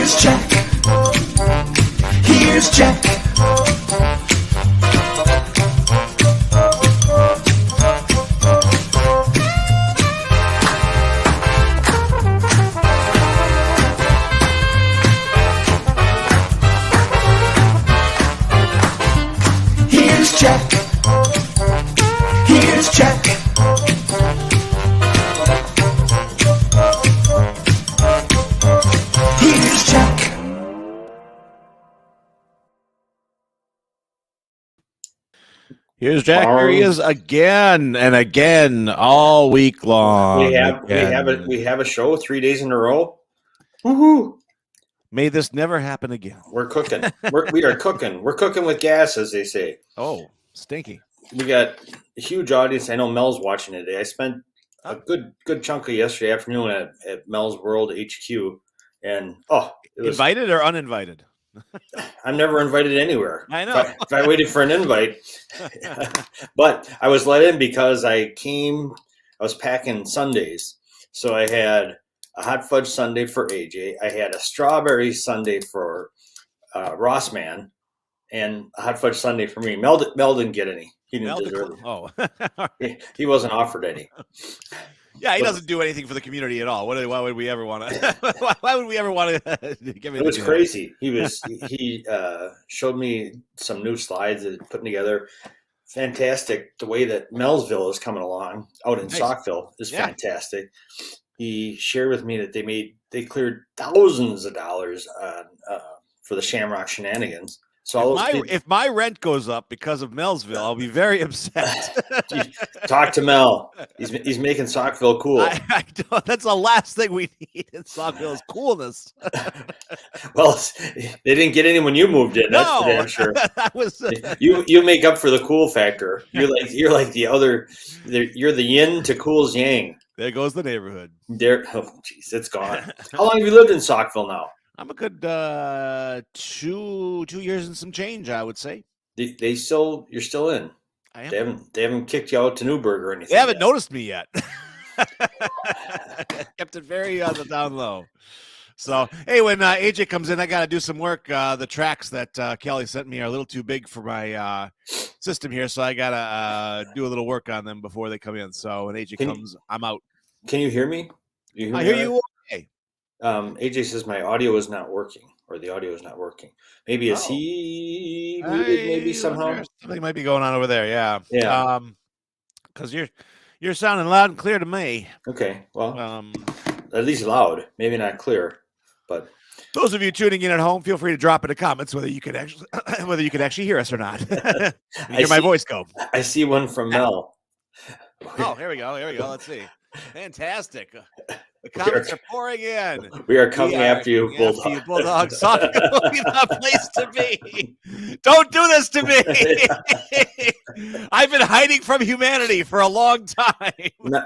Here's Jack. Here's Jack. Here's Jack. Here's Jack. Here's Jack. Here's Jack. Here he is again and again all week long. We have a show 3 days in a row. Woohoo! May this never happen again. We're cooking. We are cooking. We're cooking with gas, as they say. Oh, stinky. We got a huge audience. I know Mel's watching today. I spent a good chunk of yesterday afternoon at Mel's World HQ, and it was invited or uninvited. I'm never invited anywhere. I know. If I waited for an invite, but I was let in because I was packing sundaes. So I had a hot fudge sundae for AJ. I had a strawberry sundae for Rossman, and a hot fudge sundae for me. Mel didn't get any. He didn't deserve it. Oh, he wasn't offered any. Yeah, he doesn't do anything for the community at all. Why would we ever want to? Why would we ever want to give it? It was crazy. He showed me some new slides that he's putting together. Fantastic. The way that Melsville is coming along out in Saukville is fantastic. He shared with me that they cleared thousands of dollars for the Shamrock shenanigans. So if my rent goes up because of Melsville, I'll be very upset. Talk to Mel. He's making Saukville cool. I don't, that's the last thing we need in Saukville is coolness. Well, they didn't get any when you moved in. That's for damn sure. That was you make up for the cool factor. You're like the other. You're the yin to cool's yang. There goes the neighborhood. Jeez, it's gone. How long have you lived in Saukville now? I'm a good 2 years and some change, I would say. You're still in. I am. They haven't kicked you out to Newburgh or anything. They haven't noticed me yet. Kept it very on the down low. So, hey, when AJ comes in, I got to do some work. The tracks that Kelly sent me are a little too big for my system here, so I got to do a little work on them before they come in. So when AJ comes, I'm out. Can you hear me? I hear you okay. AJ says my audio is not working, or the audio is not working. Maybe is he muted? Maybe somehow something might be going on over there. Yeah. Yeah. Because you're sounding loud and clear to me. Okay. Well, at least loud, maybe not clear, but those of you tuning in at home, feel free to drop in the comments whether you can actually hear us or not. Hear my voice go. I see one from Mel. Oh, here we go. Let's see. Fantastic. The comments are pouring in. We are coming after you, Bulldog. Bulldog. Saukville will be the place to be. Don't do this to me. I've been hiding from humanity for a long time.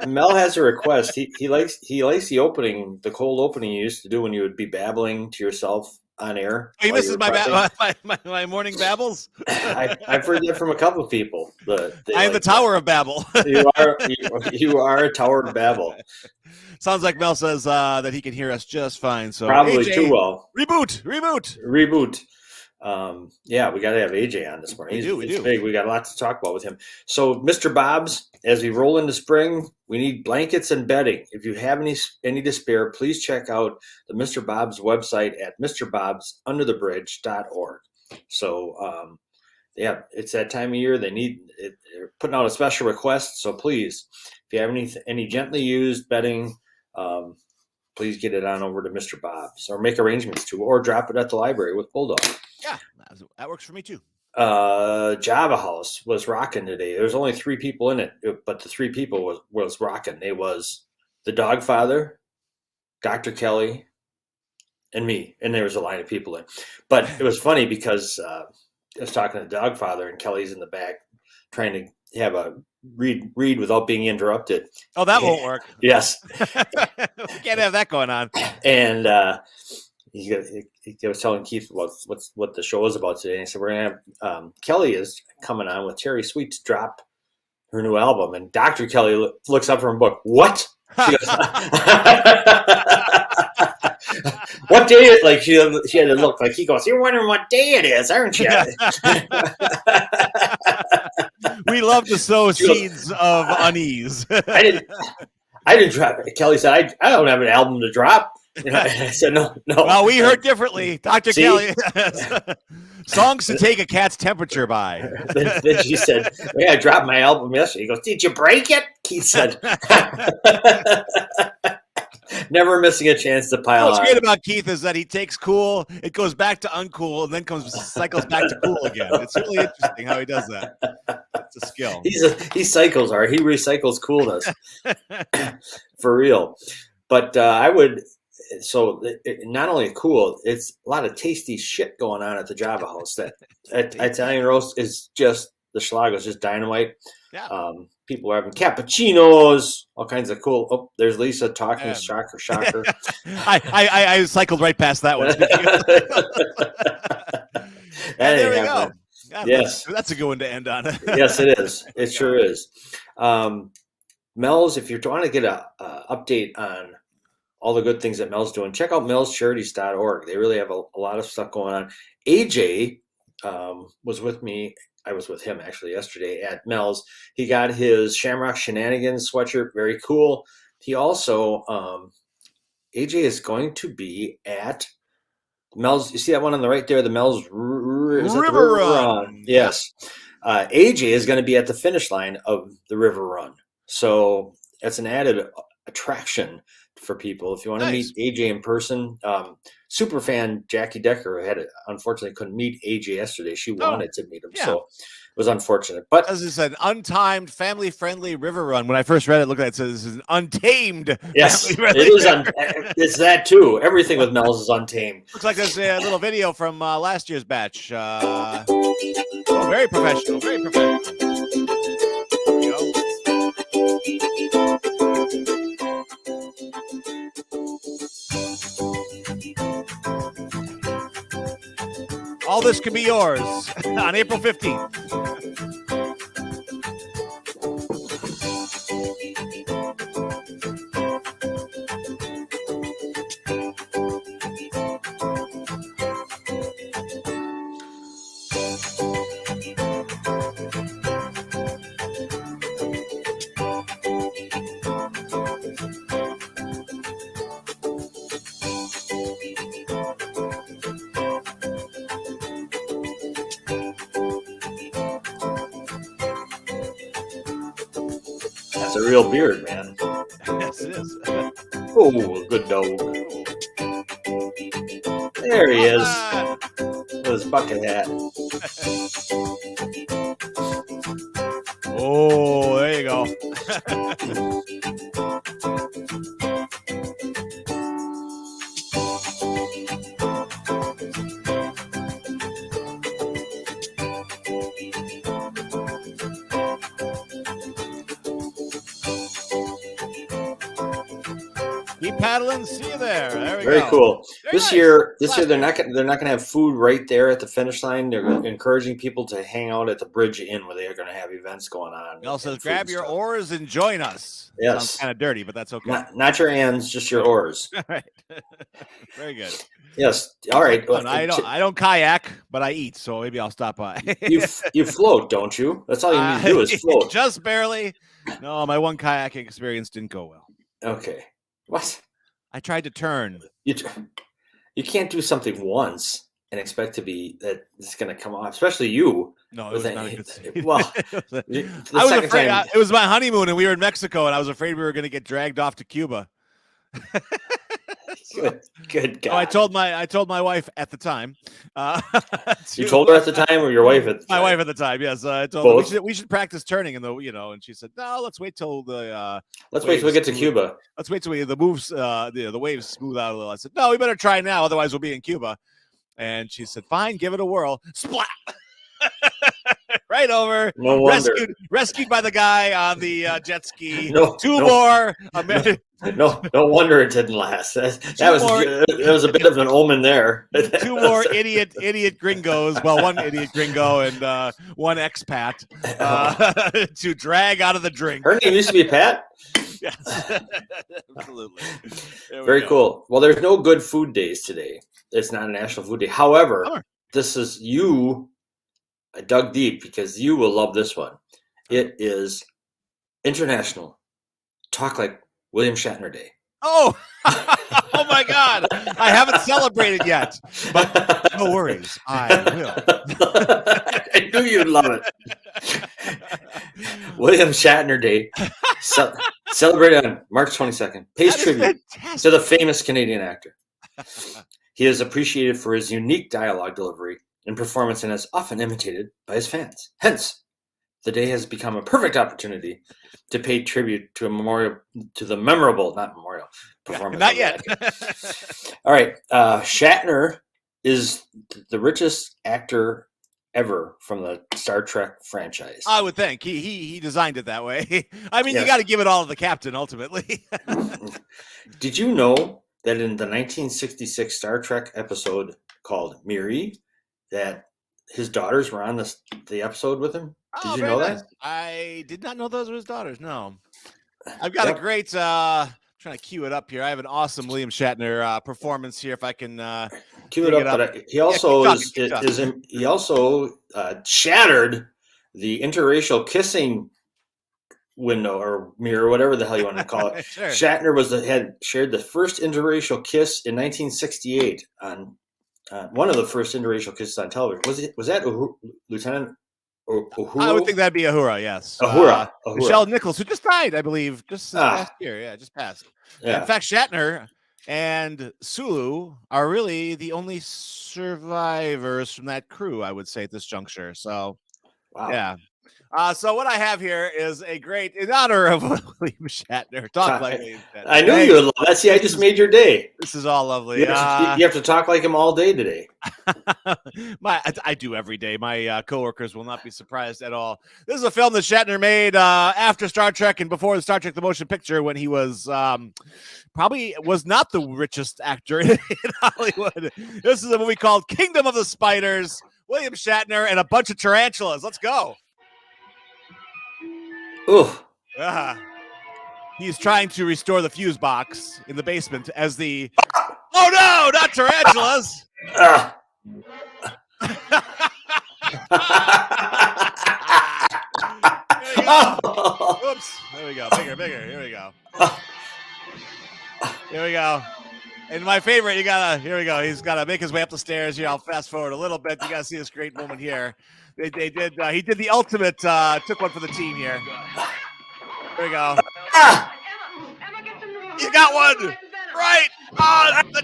Mel has a request. He likes the opening, the cold opening you used to do when you would be babbling to yourself on air. Oh, he misses my morning babbles. I've heard that from a couple of people. I am the Tower of Babel. You are a Tower of Babel. Sounds like Mel says that he can hear us just fine. So probably AJ, too well. Reboot. Yeah, we got to have AJ on this morning. We do. Big. We got a lot to talk about with him. So, Mr. Bob's, as we roll into spring, we need blankets and bedding. If you have any to spare, please check out the Mr. Bob's website at mrbobsunderthebridge.org. So, yeah, it's that time of year. They're putting out a special request. So please, if you have any gently used bedding, please get it on over to Mr. Bob's or make arrangements to, or drop it at the library with Bulldog. Yeah, that works for me too. Java House was rocking today. There's only 3 people in it, but the 3 people was rocking. It was the Dogfather, Dr. Kelly, and me. And there was a line of people in. But it was funny because I was talking to the Dogfather and Kelly's in the back trying to have a read without being interrupted. Oh, that won't work. Yes. We can't have that going on. And he was telling Keith what the show is about today. And he said, we're going to have Kelly is coming on with Terry Sweet to drop her new album. And Dr. Kelly looks up from her book. What? She goes, What day it? Like she had to look like he goes. You're wondering what day it is, aren't you? We love to sow seeds of unease. I didn't drop it. Kelly said, I don't have an album to drop. I said, no. Well, we heard differently. Dr. See? Kelly. Songs to take a cat's temperature by. Then she said, I dropped my album yesterday. He goes, did you break it? Keith said. Never missing a chance to pile on. What's great about Keith is that he takes cool, it goes back to uncool, and then cycles back to cool again. It's really interesting how he does that. It's a skill. He cycles, or he recycles coolness. For real. But not only cool, it's a lot of tasty shit going on at the Java House. That Italian roast is just, the schlag is just dynamite. Yeah. People are having cappuccinos, all kinds of cool. Oh, there's Lisa talking. Man. Shocker. I cycled right past that one. There we go. Yeah, yes. That's a good one to end on. Yes, it is. It sure is. Mel's, if you're trying to get a update on all the good things that Mel's doing, check out melscharities.org. They really have a lot of stuff going on. AJ was with me. I was with him actually yesterday at Mel's. He got his Shamrock Shenanigans sweatshirt. Very cool. He also, AJ is going to be at Mel's. You see that one on the right there? The Mel's River Run. Yes. AJ is going to be at the finish line of the River Run. So that's an added attraction for people. If you want to meet AJ in person, super fan Jackie Decker unfortunately couldn't meet AJ yesterday. She wanted to meet him, so it was unfortunate. But as it's an untimed, family-friendly river run. When I first read it, looked at it says this is an untamed. Yes, it is. It's that too. Everything with Mel's is untamed. Looks like there's a little video from last year's batch. Very professional. Very professional. There we go. All this could be yours on April 15th. That's a real beard, man. Yes, it is. Oh, good dog. There he is. With his bucket hat. Oh, there you go. Keep paddling. See you there. There we go. Very cool. Very This nice. year they're not gonna have food right there at the finish line. They're encouraging people to hang out at the Bridge Inn where they are going to have events going on. Mel says, and food grab and your stuff. oars and join us. Yes. Sounds kind of dirty, but that's okay. Not your hands, just your oars. All right. Very good. Yes. All right. I don't kayak, but I eat, so maybe I'll stop by. You float, don't you? That's all you need to do is float. Just barely. No, my one kayaking experience didn't go well. Okay. What? I tried to turn. You can't do something once and expect to be that it's going to come off, especially you. No, it was not a good scene. Well, I was afraid. It was my honeymoon, and we were in Mexico, and I was afraid we were going to get dragged off to Cuba. Good God. So I told my wife at the time. You told her at the time, or your wife at the time? My wife at the time. Yes, I told her we should practice turning, and and she said, "No, let's wait till the let's wait till we get to Cuba. Let's wait till the waves smooth out a little." I said, "No, we better try now, otherwise we'll be in Cuba." And she said, "Fine, give it a whirl." Splat. Right over. No wonder. Rescued by the guy on the jet ski. No more. No wonder it didn't last. That was a bit of an omen there. Two more idiot gringos. Well, one idiot gringo and one expat to drag out of the drink. Her name used to be Pat. Yes, absolutely. There we Very go. cool. Well, there's no good food days today. It's not a National Food Day. However, Bummer. this is I dug deep because you will love this one. It is International Talk Like William Shatner Day. Oh, oh my God! I haven't celebrated yet, but no worries, I will. I knew you'd love it. William Shatner Day, celebrated on March 22nd, pays That is tribute fantastic. to the famous Canadian actor. He is appreciated for his unique dialogue delivery and performance and is often imitated by his fans. Hence, the day has become a perfect opportunity to pay tribute to the memorable, not memorial, performance. Not yet. All right. Shatner is the richest actor ever from the Star Trek franchise. I would think he designed it that way. I mean, Yes. you got to give it all to the captain ultimately. Did you know that in the 1966 Star Trek episode called Miri, that his daughters were on the episode with him? Did you know that? I did not know those were his daughters. No, I've got a great. Trying to cue it up here. I have an awesome William Shatner performance here. If I can cue it up. But he also he also shattered the interracial kissing window or mirror, whatever the hell you want to call it. Sure. Shatner had shared the first interracial kiss in 1968 on one of the first interracial kisses on television. Was that Lieutenant Uhura? I would think that'd be Uhura, yes. Uhura. Michelle Nichols, who just died, I believe, just last year. Yeah, just passed. Yeah. In fact, Shatner and Sulu are really the only survivors from that crew, I would say, at this juncture. So, wow. Yeah. So what I have here is a great, in honor of William Shatner. Talk like William Shatner. I knew you would love that. See, I just made your day. This is all lovely. You have to talk like him all day today. I do every day. My coworkers will not be surprised at all. This is a film that Shatner made after Star Trek and before the Star Trek the Motion Picture, when he was probably was not the richest actor in Hollywood. This is a movie called Kingdom of the Spiders. William Shatner and a bunch of tarantulas. Let's go. Ooh. He's trying to restore the fuse box in the basement as the... Oh, no, not tarantulas. There we go. Oops. There we go. Bigger. Here we go. Here we go. And my favorite, here we go. He's got to make his way up the stairs here. I'll fast forward a little bit. You got to see this great moment here. He did the ultimate, took one for the team here. There we go. You got one right on the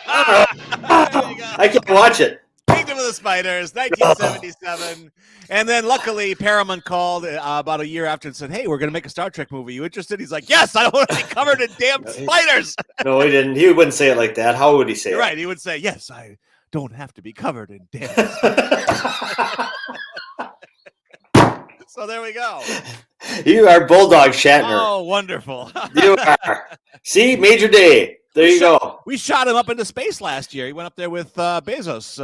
I can't watch it. Kingdom of the Spiders, 1977. And then luckily Paramount called about a year after and said, hey, we're going to make a Star Trek movie. You interested? He's like, yes, I don't want to be covered in damn spiders. No, he didn't. He wouldn't say it like that. How would he say it? Right. He would say, yes, I don't have to be covered in damn spiders. So there we go. You are Bulldog Shatner. Oh, wonderful. You are. See, major day. There you go. We shot him up into space last year. He went up there with Bezos.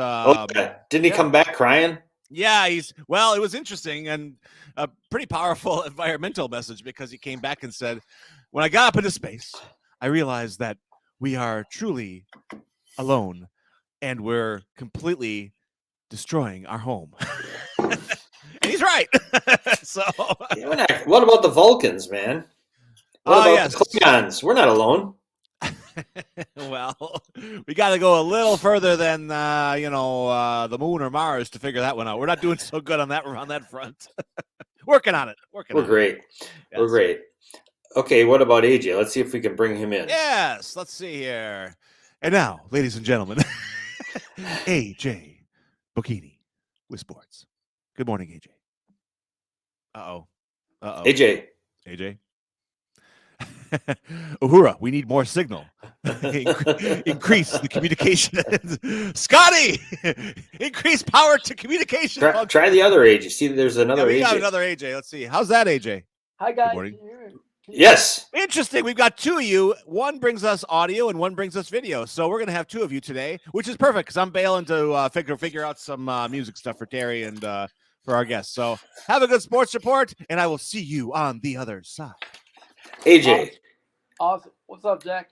Okay. Didn't he come back crying? Yeah, it was interesting and a pretty powerful environmental message, because he came back and said, when I got up into space, I realized that we are truly alone and we're completely destroying our home. And he's right. So, what about the Vulcans, man? What about the Klingons? We're not alone. Well, we got to go a little further than the moon or Mars to figure that one out. We're not doing so good on that front. Working on it. We're great. Yes. We're great. Okay, what about AJ? Let's see if we can bring him in. Yes, let's see here. And now, ladies and gentlemen, AJ Bocchini with sports. Good morning, AJ. Uh-oh. AJ. Uhura, we need more signal. Increase the communication. Scotty, increase power to communication. Try the other AJ. See, there's another AJ. We got another AJ. Let's see. How's that, AJ? Hi, guys. Good morning. Yes. Interesting. We've got two of you. One brings us audio and one brings us video. So we're going to have two of you today, which is perfect because I'm bailing to figure out some music stuff for Terry and for our guests. So have a good sports report, and I will see you on the other side. AJ, Awesome. What's up, Jack?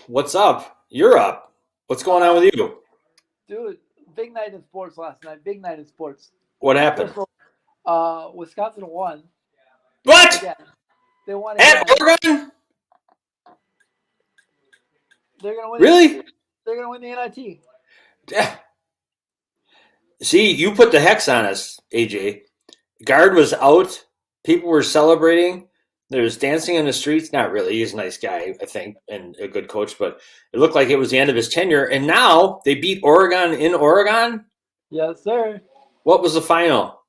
what's up? You're up. What's going on with you? Dude, big night in sports last night. Big night in sports. What happened? First of all, Wisconsin won What? again. They won again. At Oregon? They're gonna win. Really? They're gonna win the NIT. Yeah. See, you put the hex on us, AJ. Guard was out. People were celebrating. There was dancing in the streets. Not really. He's a nice guy, I think, and a good coach. But it looked like it was the end of his tenure. And now they beat Oregon in Oregon. Yes, sir. What was the final?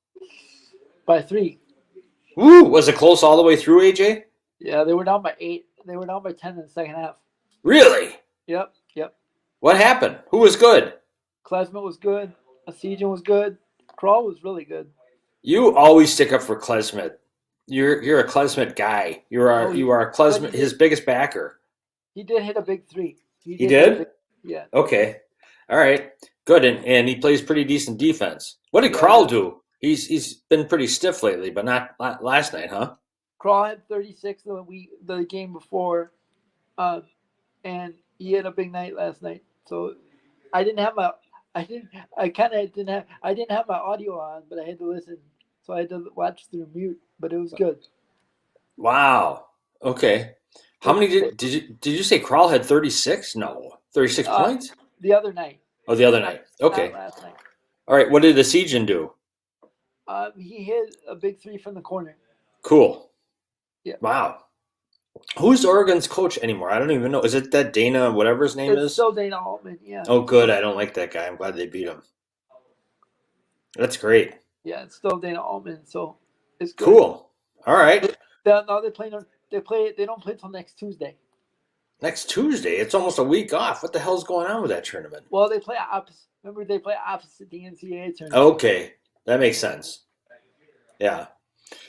By 3. Woo! Was it close all the way through, AJ? Yeah, they were down by 8. They were down by 10 in the second half. Really? Yep. What happened? Who was good? Klesmet was good. Asijan was good. Kral was really good. You always stick up for Klesmet. You're a Klesmet guy. You are a Klesmet, his biggest backer. He did hit a big 3. He did? Yeah. Okay. All right. Good. And he plays pretty decent defense. What did Kral do? He's been pretty stiff lately, but not last night, huh? Kral had 36 the game before, and he had a big night last night. So I didn't have my audio on, but I had to listen. So I had to watch through mute, but it was good. Wow. Okay. How many did you say Kral had 36? No. 36 points? The other night. Oh, the other night. Okay. Not last night. All right. What did Asijan do? He hit a big 3 from the corner. Cool. Yeah. Wow. Who's Oregon's coach anymore? I don't even know. Is it that Dana, whatever his name It's is? still Dana Altman, yeah. Oh, good. I don't like that guy. I'm glad they beat him. That's great. Yeah, it's still Dana Altman, so it's good. Cool. All right. Now they don't play till next Tuesday. Next Tuesday. It's almost a week off. What the hell's going on with that tournament? Well, they play opposite. Remember, they play opposite the NCAA tournament. Okay. That makes sense. Yeah.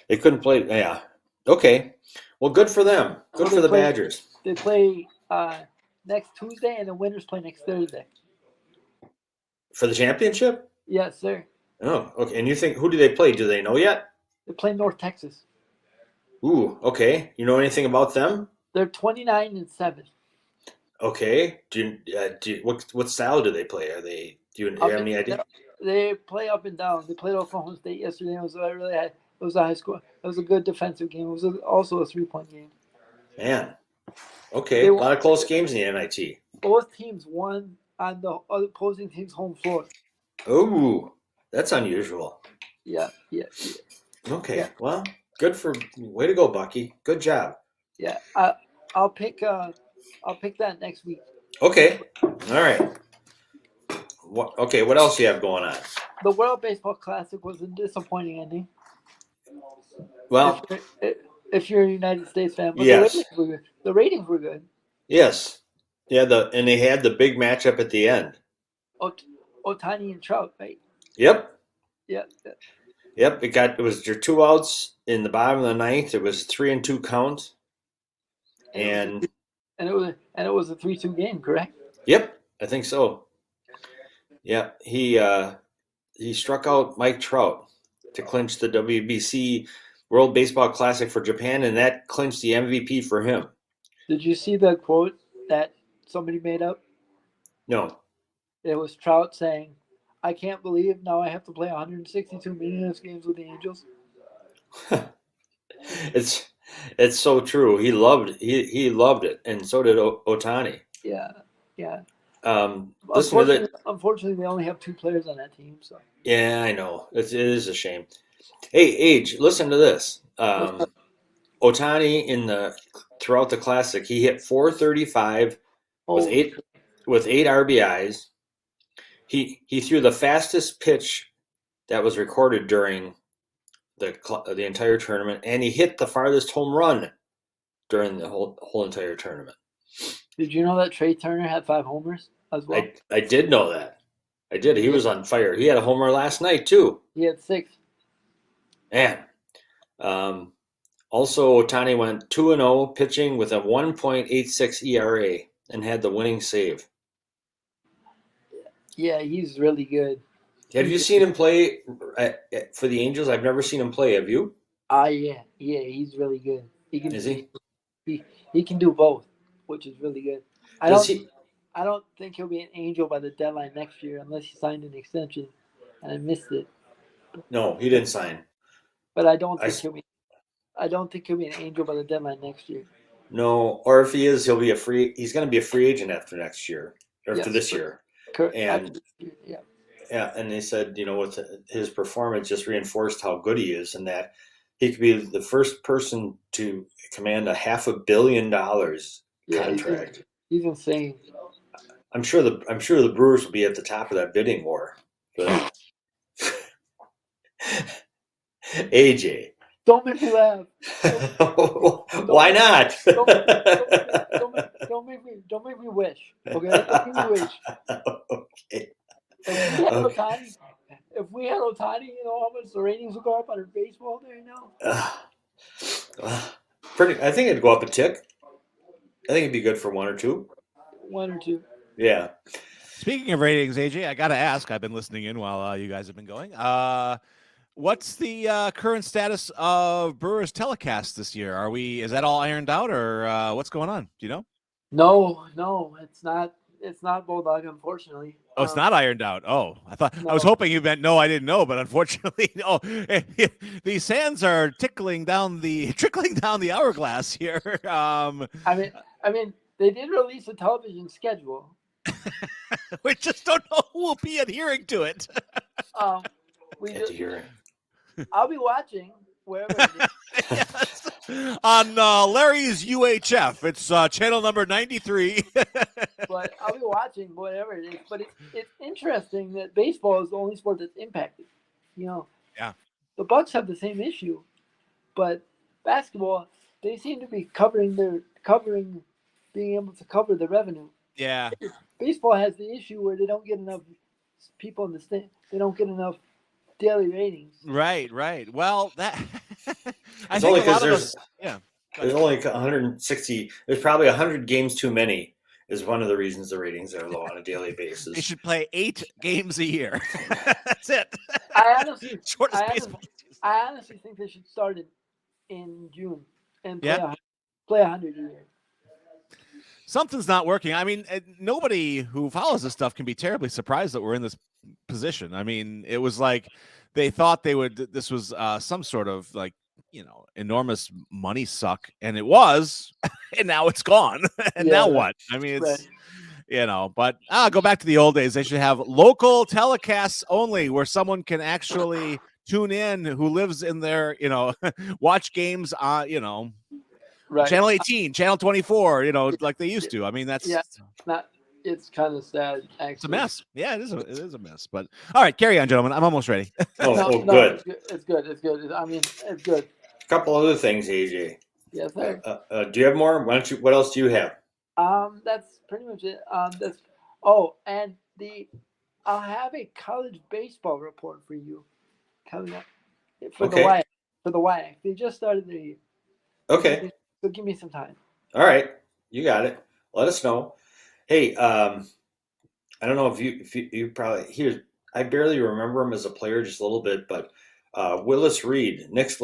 They couldn't play. Yeah. Okay. Well, good for them. Good for the Badgers. They play next Tuesday, and the winners play next Thursday. For the championship? Yes, sir. Oh, okay. And you think, who do they play? Do they know yet? They play North Texas. Ooh, okay. You know anything about them? They're 29-7. Okay. What style do they play? Do you have any idea? They play up and down. They played Oklahoma State yesterday. It was a high score. It was a good defensive game. It was also a 3-point game. Man. Okay. A lot of close games in the NIT. Both teams won on the opposing team's home floor. Ooh, that's unusual. Yeah. Okay. Yeah. Well, way to go, Bucky. Good job. Yeah. I'll pick that next week. Okay. All right. What else do you have going on? The World Baseball Classic was a disappointing ending. Well, if you're a United States fan, but yes. The ratings were good. Yes. Yeah, and they had the big matchup at the end. Otani and Trout, right? Yep. Yeah. Yep. It was your 2 outs in the bottom of the ninth. It was 3-2 count. And it was a 3-2 game, correct? Yep, I think so. Yeah, he struck out Mike Trout to clinch the WBC World Baseball Classic for Japan, and that clinched the MVP for him. Did you see the quote that somebody made up? No. It was Trout saying, "I can't believe now I have to play 162 meaningless games with the Angels." It's so true. He loved it, and so did Otani. Yeah. Unfortunately, they only have 2 players on that team. So. Yeah, I know. It is a shame. Hey, Age, listen to this. Otani throughout the Classic, he hit .435 with eight RBIs. He threw the fastest pitch that was recorded during the entire tournament, and he hit the farthest home run during the whole entire tournament. Did you know that Trey Turner had 5 homers as well? I did know that. I did. He was on fire. He had a homer last night too. He had 6. Man. Also, Otani went 2-0 pitching with a 1.86 ERA and had the winning save. Yeah, he's really good. Have you seen him play for the Angels? I've never seen him play. Have you? Yeah, he's really good. Is he? He can do both, which is really good. I Does don't he? I don't think he'll be an Angel by the deadline next year unless he signed an extension, and I missed it. No, he didn't sign. But I don't I think he'll be an Angel by the deadline next year. no, or if he is, he'll be a free. He's going to be a free agent after next year, or after Yes, this year. And yeah, yeah, and they said, with his performance, just reinforced how good he is, and that he could be the first person to command a $500 million contract. he's insane. I'm sure the Brewers will be at the top of that bidding war. But AJ, Don't make me laugh. why not? Don't make me wish. Okay, don't make me wish. Okay. If we had Otani, how much the ratings would go up on baseball right now. I think it'd go up a tick. I think it'd be good for one or two. One or two. Yeah. Speaking of ratings, AJ, I got to ask. I've been listening in while you guys have been going. What's the current status of Brewers telecast this year? Is that all ironed out, or what's going on? Do you know? No, it's not. It's not Bulldog, unfortunately. Oh, it's not ironed out. Oh, No. I was hoping you meant no. I didn't know, but unfortunately, no. The sands are trickling down the hourglass here. I mean, they did release a television schedule. We just don't know who will be adhering to it. I'll be watching wherever it is. Yes. On Larry's UHF. It's channel number 93. But I'll be watching whatever it is. But it's interesting that baseball is the only sport that's impacted. Yeah. The Bucks have the same issue, but basketball, they seem to be being able to cover the revenue. Yeah. Baseball has the issue where they don't get enough people in the stand. They don't get enough daily ratings. Right. Well, that I It's think only a lot because of there's us, yeah. there's only 160. There's probably 100 games too many. Is one of the reasons the ratings are low on a daily They basis. should play 8 games a year. That's it. I honestly think they should start in June and play 100 a year. Something's not working. I mean, nobody who follows this stuff can be terribly surprised that we're in this position. I mean, it was like they thought this was some sort of enormous money suck, and it was, and now it's gone. And now what? I mean, it's but go back to the old days. They should have local telecasts only, where someone can actually tune in who lives in their watch games on channel 18, channel 24, like they used to. I mean, that's it's kind of sad, actually. It's a mess. Yeah, it is a mess. But all right, carry on, gentlemen. I'm almost ready. Good. It's good. I mean, it's good. A couple other things, AJ. Yes, sir. Do you have more? What else do you have? That's pretty much it. I'll have a college baseball report for you coming up for the WAC. They just started the year. Okay. So give me some time. All right, you got it. Let us know. Hey, I don't know if you probably I barely remember him as a player, just a little bit, but Willis Reed, Knicks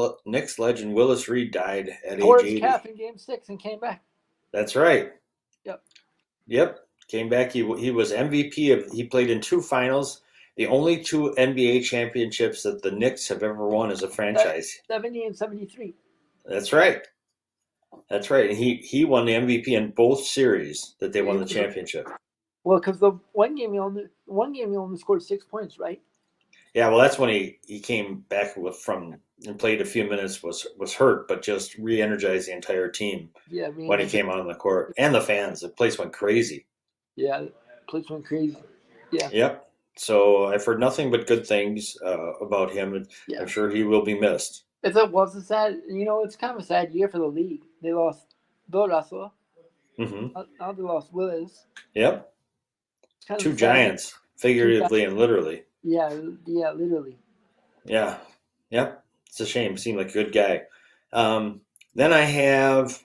legend Willis Reed died at age 80. Calf in Game 6 and came back. That's right. Yep. Came back. He was MVP he played in 2 finals, the only 2 NBA championships that the Knicks have ever won as a franchise. 70 and 73. That's right. And he won the MVP in both series that they won the championship. Well, because the one game he only scored 6 points, right? Yeah, well, that's when he came back and played a few minutes, was hurt, but just re-energized the entire team when he came on the court. And the fans. The place went crazy. Yeah, the place went crazy. Yeah. Yep. So I've heard nothing but good things about him. I'm sure he will be missed. It's a sad, it's kind of a sad year for the league. They lost Bill Russell. Mm-hmm. Now they lost Willis. Yep. 2 giants, figuratively and literally. Yeah, literally. Yeah. Yep. It's a shame. Seemed like a good guy. Then I have,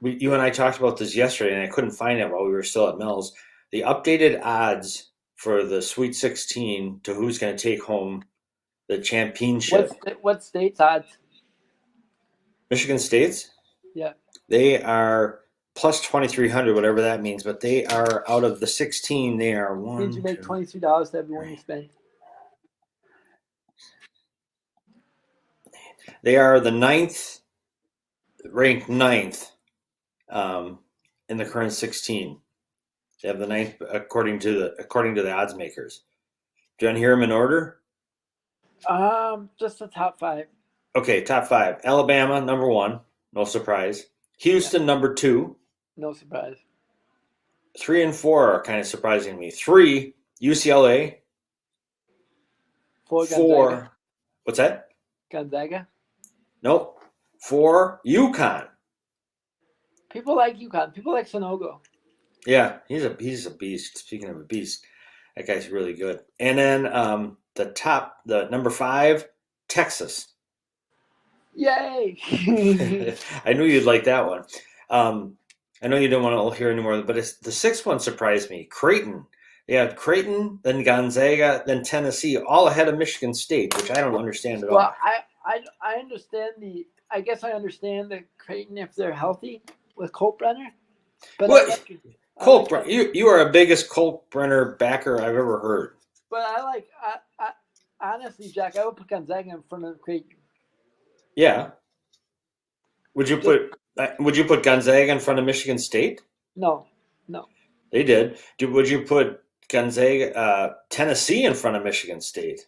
you and I talked about this yesterday, and I couldn't find it while we were still at Mel's. The updated odds for the Sweet 16 to who's going to take home the championship. What state's odds? Michigan State's? Yeah. They are plus 2,300, whatever that means, but they are out of the 16. They are one. Means you make $23 to every one you spend. They are the ranked ninth in the current 16. They have the ninth according to the odds makers. Do you want to hear them in order? Just the top 5. Okay, top 5. Alabama, number 1. No surprise. Houston, number 2. No surprise. 3 and 4 are kind of surprising me. 3, UCLA. 4, 4. What's that? Gonzaga. Nope. 4, UConn. People like UConn. People like Sonogo. Yeah, he's a beast. Speaking of a beast, that guy's really good. And then the number 5, Texas. Yay! I knew you'd like that one. I know you don't want to hear anymore, but the 6th one surprised me. Creighton. Yeah, Creighton, then Gonzaga, then Tennessee, all ahead of Michigan State, which I don't understand at all. Well, I understand I guess I understand the Creighton if they're healthy with Colt Brenner. But Colt Brenner, you are the biggest Colt Brenner backer I've ever heard. But I honestly, Jack, I would put Gonzaga in front of Creighton. Yeah. Would you put Gonzaga in front of Michigan State? No. They did. Would you put Gonzaga, Tennessee in front of Michigan State?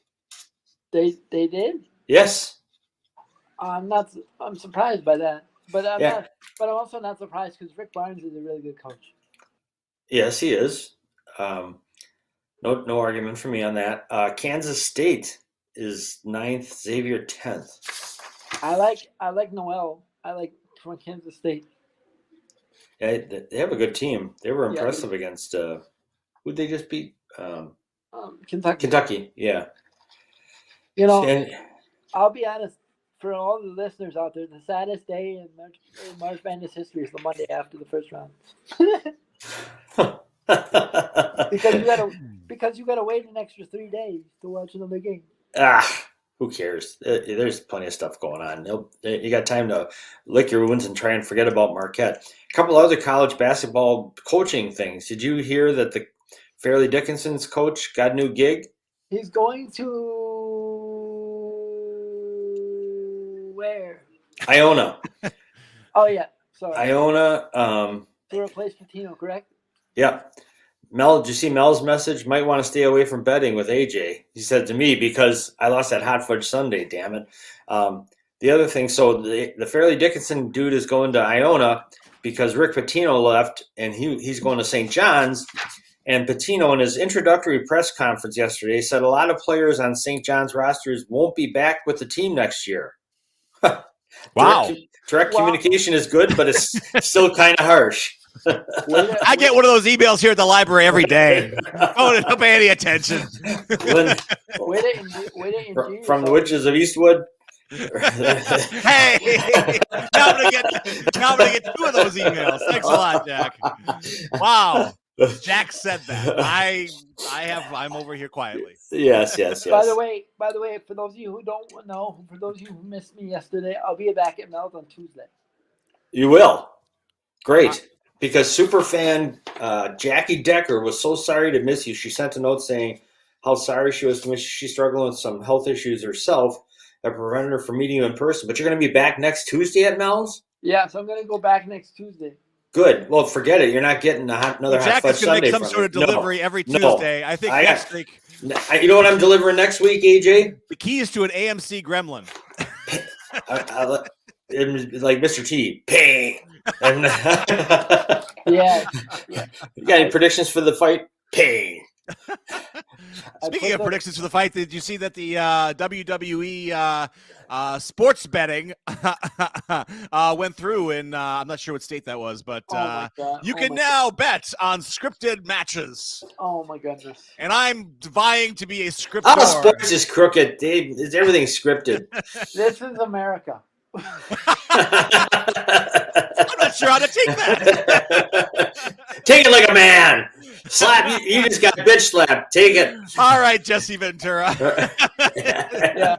They did? Yes. I'm surprised by that. But I'm also not surprised because Rick Barnes is a really good coach. Yes, he is. No argument for me on that. Kansas State is 9th, Xavier 10th. I like Noel. I like from Kansas State. Yeah, they have a good team. They were impressive against who'd they just beat? Kentucky. Yeah. I'll be honest. For all the listeners out there, the saddest day in March Madness history is the Monday after the first round. because you gotta wait an extra 3 days to watch another game. Who cares? There's plenty of stuff going on. You got time to lick your wounds and try and forget about Marquette. A couple other college basketball coaching things. Did you hear that the Fairleigh Dickinson's coach got a new gig? He's going to where? Iona. Oh yeah, sorry. Iona. To replace Patino, correct? Yeah. Mel, did you see Mel's message? Might want to stay away from betting with AJ. He said to me, because I lost that hot fudge sundae, damn it. The other thing, so the Fairleigh Dickinson dude is going to Iona because Rick Pitino left, and he's going to St. John's. And Pitino, in his introductory press conference yesterday, said a lot of players on St. John's rosters won't be back with the team next year. Wow. Direct communication is good, but it's still kind of harsh. I get one of those emails here at the library every day. Oh, don't pay any attention. From the witches of Eastwood. Hey, now I'm gonna get 2 of those emails. Thanks a lot, Jack. Wow, Jack said that. I'm over here quietly. Yes. By the way, for those of you who don't know, for those of you who missed me yesterday, I'll be back at Meld on Tuesday. You will. Great. Because superfan Jackie Decker was so sorry to miss you. She sent a note saying how sorry she was to miss you. She's struggling with some health issues herself that prevented her from meeting you in person. But you're going to be back next Tuesday at Mel's? Yeah, so I'm going to go back next Tuesday. Good. Well, forget it. You're not getting another hot fudge sundae. Jack is going to make some sort of delivery every Tuesday. I think next week. You know what I'm delivering next week, AJ? The keys to an AMC Gremlin. Like Mr. T. Ping. Yeah. You got any predictions for the fight? Ping. Speaking of predictions for the fight, did you see that the WWE sports betting went through in I'm not sure what state that was, but you can now bet on scripted matches. Oh my goodness! And I'm vying to be a scripted. All sports is crooked, Dave. Everything's scripted. This is America. I'm not sure how to take that. Take it like a man. Slap, you just got bitch slapped. Take it. All right, Jesse Ventura. Yeah.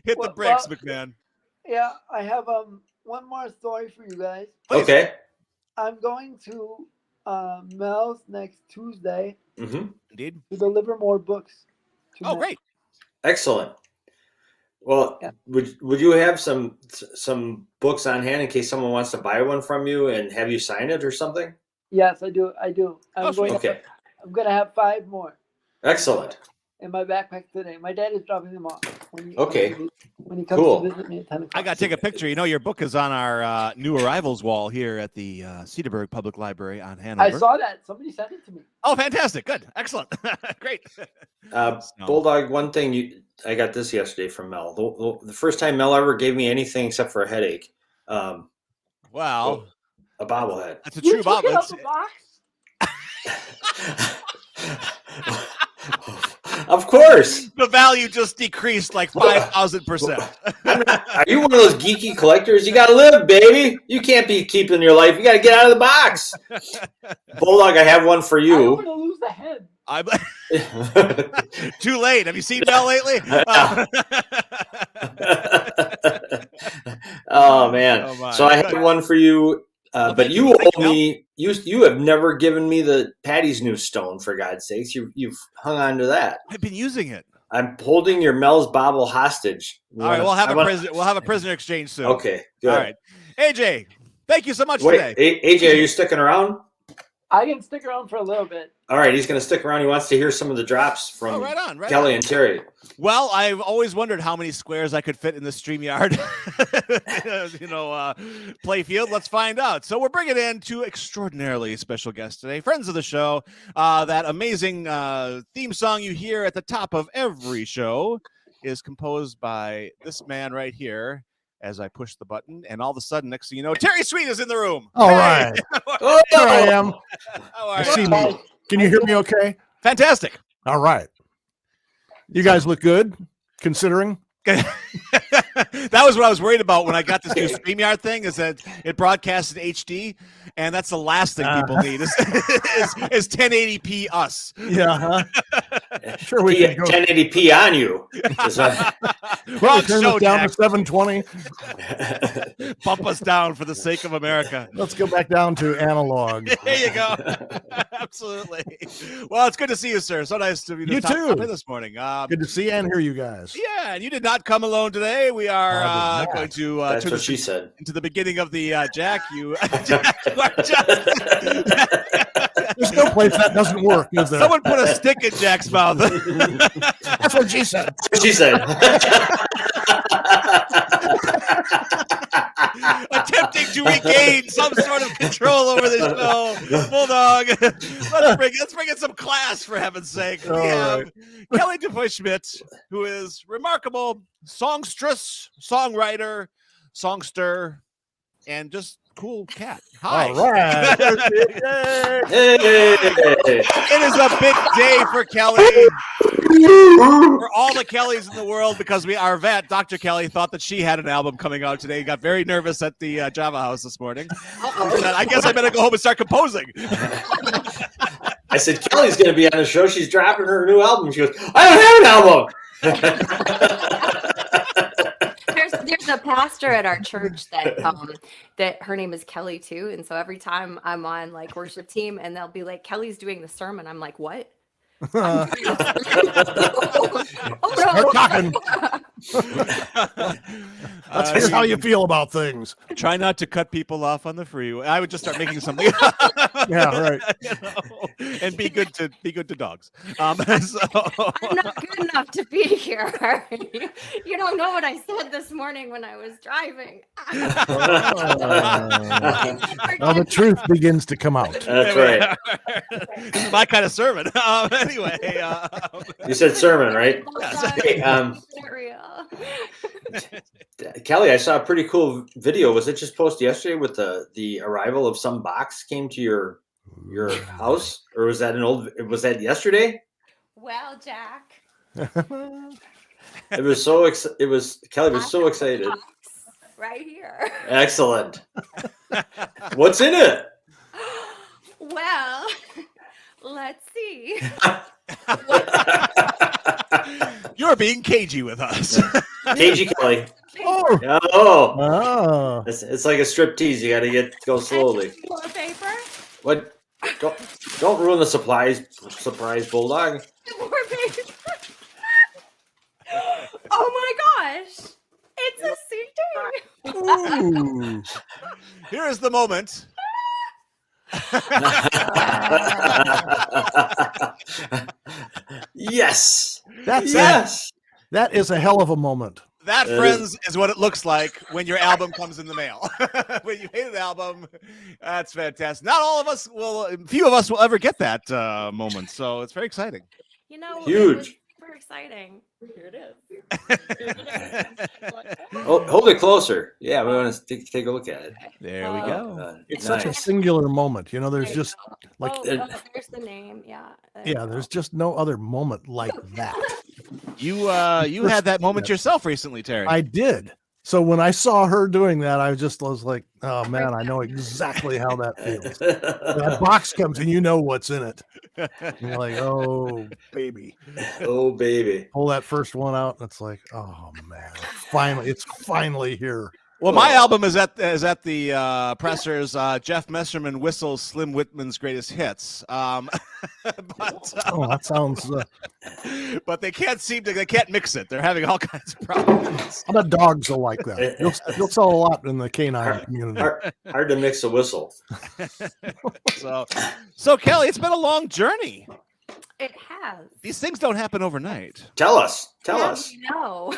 Hit the brakes, McMahon. Yeah, I have one more story for you guys. Please. Okay. I'm going to Mel's next Tuesday Mm-hmm. Indeed. to deliver more books. To Oh, Mel. great. Excellent. Well, Yeah. would you have some books on hand in case someone wants to buy one from you and have you sign it or something? Yes, I do. Oh, sweet. Okay. I'm going to have 5 more Excellent. in my backpack today. My dad is dropping them off when he comes Cool. to visit me at 10 o'clock. I got to take a picture. You know, your book is on our new arrivals wall here at the Cedarburg Public Library on Hanover. I saw that. Somebody sent it to me. Oh, fantastic. Good. Excellent. Great. Bulldog, one thing I got this yesterday from Mel. The first time Mel ever gave me anything except for a headache. Wow. A bobblehead. That's a You true took it bobblehead. out the box? Of course. The value just decreased like 5,000%. Are you one of those geeky collectors? You got to live, baby. You can't be keeping your life. You got to get out of the box. Bulldog, I have one for I don't you. want to lose the head. I'm too late. Have you seen Mel lately? Oh man! Oh, my. So I have one for you, but thank you you. Thank owe you, me. You have never given me the Patty's new stone. For God's sakes, you've hung on to that. I've been using it. I'm holding your Mel's bobble hostage. All right, we'll have a prisoner exchange soon. Okay, good. All right, AJ, thank you so much Wait, today. AJ, are you sticking around? I can stick around for a little bit. All right, he's going to stick around. He wants to hear some of the drops from Right on. Kelly and Terry. Well, I've always wondered how many squares I could fit in the StreamYard, play field. Let's find out. So we're bringing in 2 extraordinarily special guests today, friends of the show. That amazing theme song you hear at the top of every show is composed by this man right here. As I push the button, and all of a sudden, next thing you know, Terry Sweet is in the room. All right. Oh, Here I am. How are I you? see me. Can you hear me okay? Fantastic. All right. You guys look good, considering. That was what I was worried about when I got this new StreamYard thing, is that it broadcasts in HD, and that's the last thing people need is 1080p us. Yeah. Huh? Sure, we can go. 1080p on you. Wrong Turn show, it down Jack. to 720. Bump us down for the sake of America. Let's go back down to analog. There you go. Absolutely. Well, it's good to see you, sir. So nice to be You too. this morning. Good to see and hear you guys. Yeah, and you did not come alone today. We are I did not. going to That's turn what this she said. into the beginning of the Jack. There's no place that doesn't work, is there? Someone put a stick in Jack's mouth. That's what she said. She said. Attempting to regain some sort of control over the show. Bulldog. Let's bring in some class, for heaven's sake. We have Kelly DePuy-Schmidt, who is remarkable songstress, songwriter, songster, and just cool cat. Hi. All right. Hey. It is a big day for Kelly. For all the Kellys in the world, because our vet, Dr. Kelly, thought that she had an album coming out today. He got very nervous at the Java House this morning. I guess I better go home and start composing. I said, Kelly's going to be on the show. She's dropping her new album. She goes, I don't have an album. There's a pastor at our church that her name is Kelly too, and so every time I'm on like worship team and they'll be like, Kelly's doing the sermon, I'm like, what? Start Oh, talking. Let's hear how you feel about things. Try not to cut people off on the freeway. I would just start making something. Yeah, right. And be good to dogs. I'm not good enough to be here. You don't know what I said this morning when I was driving. Now the truth begins to come out. That's right. This is my kind of sermon. Anyway, You said sermon, right? Hey, Kelly, I saw a pretty cool video. Was it just posted yesterday with the arrival of some box came to your house, or was that yesterday? Well, Jack. It was Kelly was so excited. Right here. Excellent. What's in it? Well, let's see. You're being cagey with us. Cagey Kelly. Oh, Oh, oh. it's like a strip tease. You got to go slowly. More paper. What? Don't ruin the surprise bulldog. More paper. Oh my gosh! It's a CD. Ooh. Here is the moment. Yes. That's Yes. that is a hell of a moment. That, friends, is what it looks like when your album comes in the mail. When you hate an album, that's fantastic. Not all of us will, few of us will ever get that moment. So it's very exciting. You know, Huge. It was super exciting. Here it is. Hold it closer. Yeah, we want to take a look at it. There we go. It's Nice. such a singular moment. You know, there's just like there's the name. Yeah. there's just no other moment like that. You had that moment yourself recently, Terry. I did. So when I saw her doing that, I was like, oh man, I know exactly how that feels. That box comes and you know what's in it. And you're like, oh baby. Oh baby. Pull that first one out, and it's like, oh man, it's finally here. Well, my album is at the pressers. Jeff Messerman whistles Slim Whitman's greatest hits. But that sounds. But they can't mix it. They're having all kinds of problems. I bet dogs will like that. You'll sell a lot in the canine community. Hard to mix a whistle. So Kelly, it's been a long journey. It has. These things don't happen overnight. Tell us. No.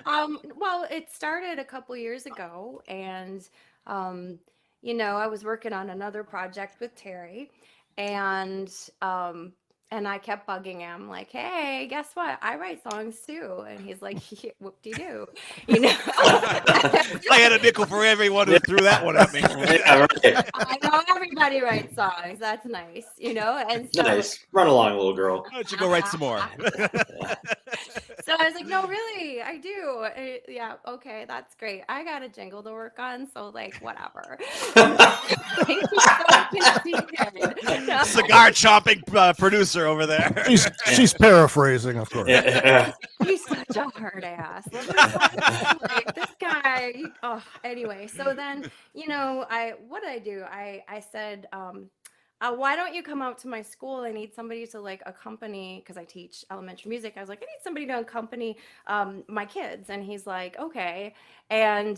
Well, it started a couple years ago, and I was working on another project with Terry, and I kept bugging him like, "Hey, guess what? I write songs too." And he's like, "Whoop-de-doo," I had a nickel for everyone who threw that one at me. Yeah, right. I know everybody writes songs. That's nice, And so, Nice. Run along, little girl. Why don't you go write some more? So I was like, "No, really, I do." Yeah, okay, that's great. I got a jingle to work on, so whatever. Cigar chomping producer over there. She's paraphrasing, of course. He's such a hard ass. This guy. Anyway, so then what did I do? I said, why don't you come out to my school? I need somebody to accompany, because I teach elementary music. I was like, I need somebody to accompany my kids. And he's like, okay. And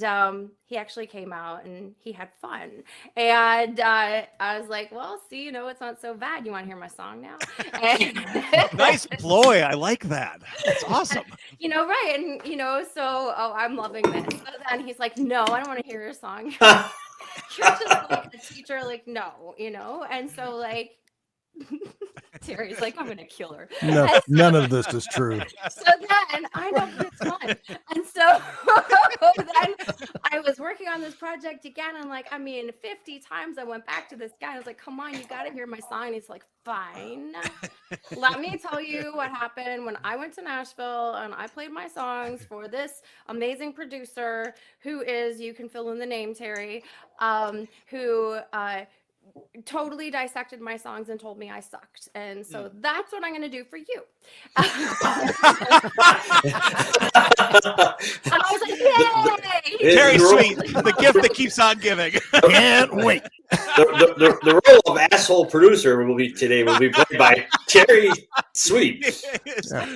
he actually came out and he had fun. And I was like, well, see, it's not so bad. You want to hear my song now? Nice ploy. I like that. That's awesome. Right. And, so, I'm loving this. So then he's like, no, I don't want to hear your song. You're just a teacher, no, and so Terry's like, I'm gonna kill her. No, none of this is true. So then I know it's fun, and so then I was working on this project again, and 50 times I went back to this guy. I was like, come on, you gotta hear my song. And he's like, fine. Let me tell you what happened when I went to Nashville and I played my songs for this amazing producer who is, you can fill in the name, Terry, who totally dissected my songs and told me I sucked. And so that's what I'm going to do for you. And I was like, yay! Terry Sweet, the gift that keeps on giving. Can't wait. The role of asshole producer will be played by Terry Sweet.